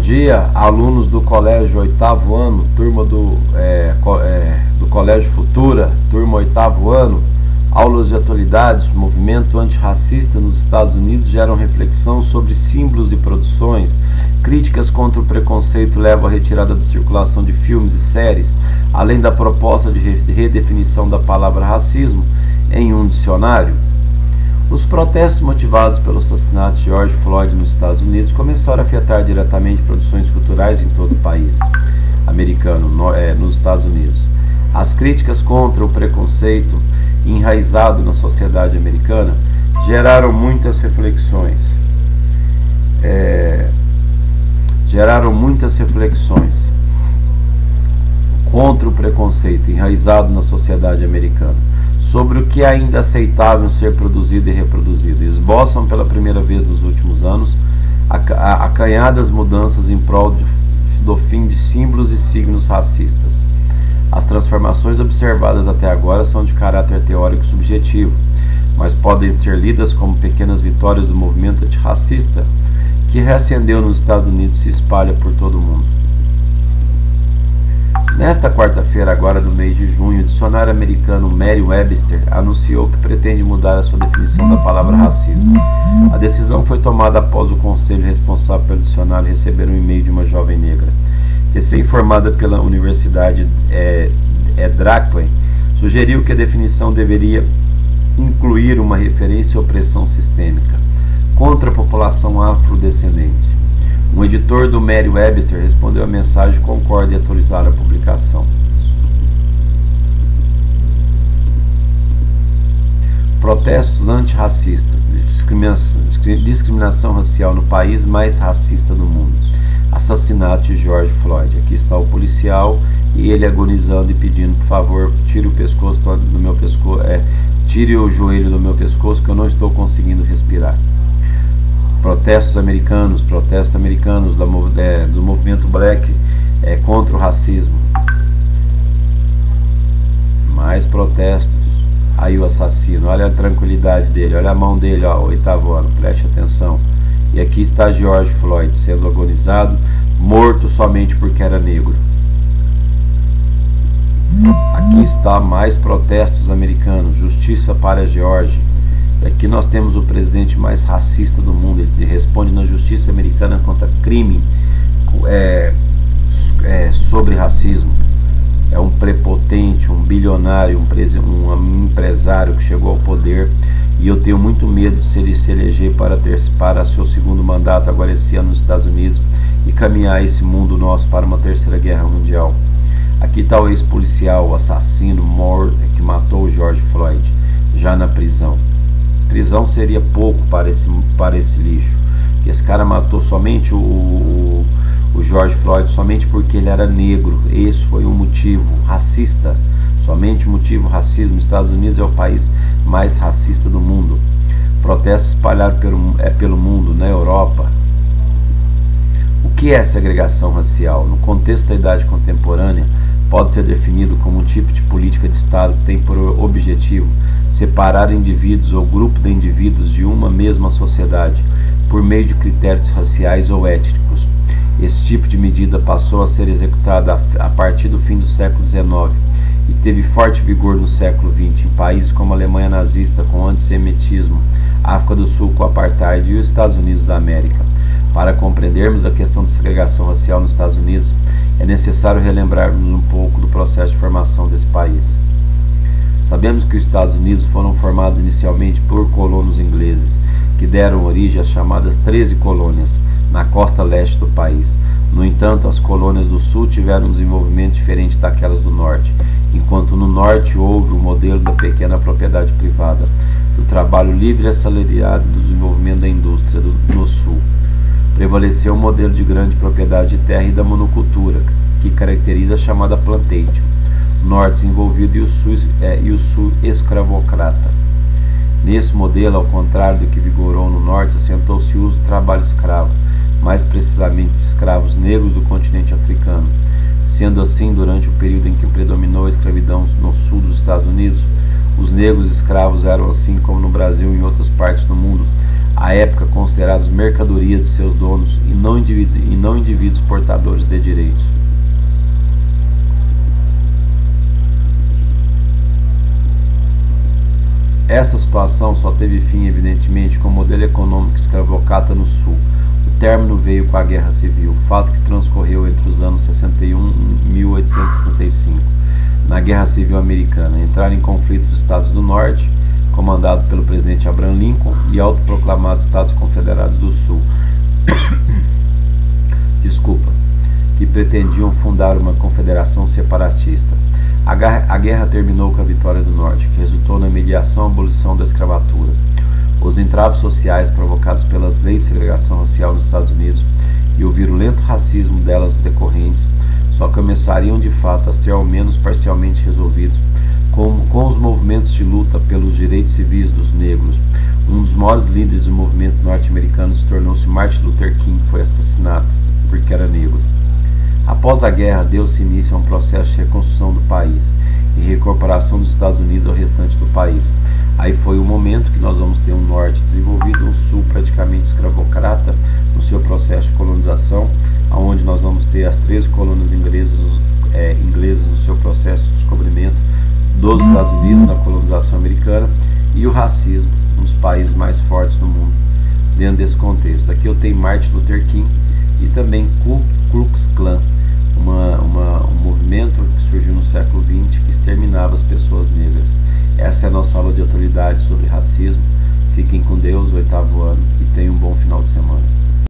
dia, alunos do colégio oitavo ano, turma do Colégio Futura, turma oitavo ano. Aulas de atualidades. Movimento antirracista nos Estados Unidos geram reflexão sobre símbolos e produções. Críticas contra o preconceito levam à retirada da circulação de filmes e séries, além da proposta de redefinição da palavra racismo em um dicionário. Os protestos motivados pelo assassinato de George Floyd nos Estados Unidos começaram a afetar diretamente produções culturais em todo o país americano, nos Estados Unidos. As críticas contra o preconceito enraizado na sociedade americana geraram muitas reflexões. Contra o preconceito enraizado na sociedade americana, sobre o que é ainda aceitável ser produzido e reproduzido. Esboçam pela primeira vez nos últimos anos acanhadas mudanças em prol do fim de símbolos e signos racistas. As transformações observadas até agora são de caráter teórico e subjetivo, mas podem ser lidas como pequenas vitórias do movimento antirracista que reacendeu nos Estados Unidos e se espalha por todo o mundo. Nesta quarta-feira, agora no mês de junho, o dicionário americano Merriam-Webster anunciou que pretende mudar a sua definição da palavra racismo. A decisão foi tomada após o conselho responsável pelo dicionário receber um e-mail de uma jovem negra. Recém-formada pela Universidade Drexel, sugeriu que a definição deveria incluir uma referência à opressão sistêmica contra a população afrodescendente. Um editor do Merriam-Webster respondeu à mensagem, concorda e autorizar a publicação. Protestos antirracistas, discriminação racial no país mais racista do mundo. Assassinato de George Floyd. Aqui está o policial e ele agonizando e pedindo, por favor, tire o pescoço do meu pescoço, tire o joelho do meu pescoço que eu não estou conseguindo respirar. Protestos americanos do movimento Black contra o racismo. Mais protestos. Aí o assassino, olha a tranquilidade dele, olha a mão dele, ó, oitavo ano, preste atenção. E aqui está George Floyd sendo agonizado, morto somente porque era negro. Aqui está mais protestos americanos, justiça para George. E aqui nós temos o presidente mais racista do mundo. Ele responde na justiça americana contra crime sobre racismo. É um prepotente, um bilionário, um empresário que chegou ao poder. E eu tenho muito medo se ele se eleger para seu segundo mandato agora esse ano nos Estados Unidos e caminhar esse mundo nosso para uma terceira guerra mundial. Aqui está o ex-policial, o assassino que matou o George Floyd, já na prisão. Prisão seria pouco para esse lixo. Esse cara matou somente o George Floyd somente porque ele era negro. Esse foi um motivo racista. Somente o motivo racismo. Os Estados Unidos é o país mais racista do mundo. Protestos espalhados pelo mundo, na Europa. O que é segregação racial? No contexto da idade contemporânea, pode ser definido como um tipo de política de Estado que tem por objetivo separar indivíduos ou grupo de indivíduos de uma mesma sociedade por meio de critérios raciais ou étnicos. Esse tipo de medida passou a ser executada a partir do fim do século XIX e teve forte vigor no século XX em países como a Alemanha nazista com o antissemitismo, África do Sul com o apartheid e os Estados Unidos da América. Para compreendermos a questão de segregação racial nos Estados Unidos, é necessário relembrarmos um pouco do processo de formação desse país. Sabemos que os Estados Unidos foram formados inicialmente por colonos ingleses, que deram origem às chamadas 13 colônias, na costa leste do país. No entanto, as colônias do sul tiveram um desenvolvimento diferente daquelas do norte, enquanto no norte houve o modelo da pequena propriedade privada, do trabalho livre e assalariado e do desenvolvimento da indústria no sul. Prevaleceu o modelo de grande propriedade de terra e da monocultura, que caracteriza a chamada plantation, norte desenvolvido e o sul escravocrata. Nesse modelo, ao contrário do que vigorou no norte, assentou-se o uso do trabalho escravo, mais precisamente de escravos negros do continente africano. Sendo assim, durante o período em que predominou a escravidão no sul dos Estados Unidos, os negros escravos eram, assim como no Brasil e em outras partes do mundo, à época considerados mercadoria de seus donos e não indivíduos portadores de direitos. Essa situação só teve fim, evidentemente, com o modelo econômico escravocrata no Sul. O término veio com a Guerra Civil, fato que transcorreu entre os anos 61 e 1865. Na Guerra Civil Americana, entraram em conflito os Estados do Norte, comandado pelo presidente Abraham Lincoln, e autoproclamados Estados Confederados do Sul, que pretendiam fundar uma confederação separatista. A guerra terminou com a vitória do Norte, que resultou na mediação e abolição da escravatura. Os entraves sociais provocados pelas leis de segregação racial nos Estados Unidos e o virulento racismo delas decorrentes só começariam de fato a ser ao menos parcialmente resolvidos com os movimentos de luta pelos direitos civis dos negros. Um dos maiores líderes do movimento norte-americano se tornou-se Martin Luther King, que foi assassinado porque era negro. Após a guerra, deu-se início a um processo de reconstrução do país e reincorporação dos Estados Unidos ao restante do país. Aí foi o momento que nós vamos ter um norte desenvolvido, um sul praticamente escravocrata no seu processo de colonização, onde nós vamos ter as 13 colônias inglesas no seu processo de descobrimento dos Estados Unidos na colonização americana, e o racismo, um dos países mais fortes do mundo dentro desse contexto. Aqui eu tenho Martin Luther King e também Ku Klux Klan, um movimento que surgiu no século XX que exterminava as pessoas negras. Essa é a nossa aula de atualidade sobre racismo. Fiquem com Deus, 8º ano, e tenham um bom final de semana.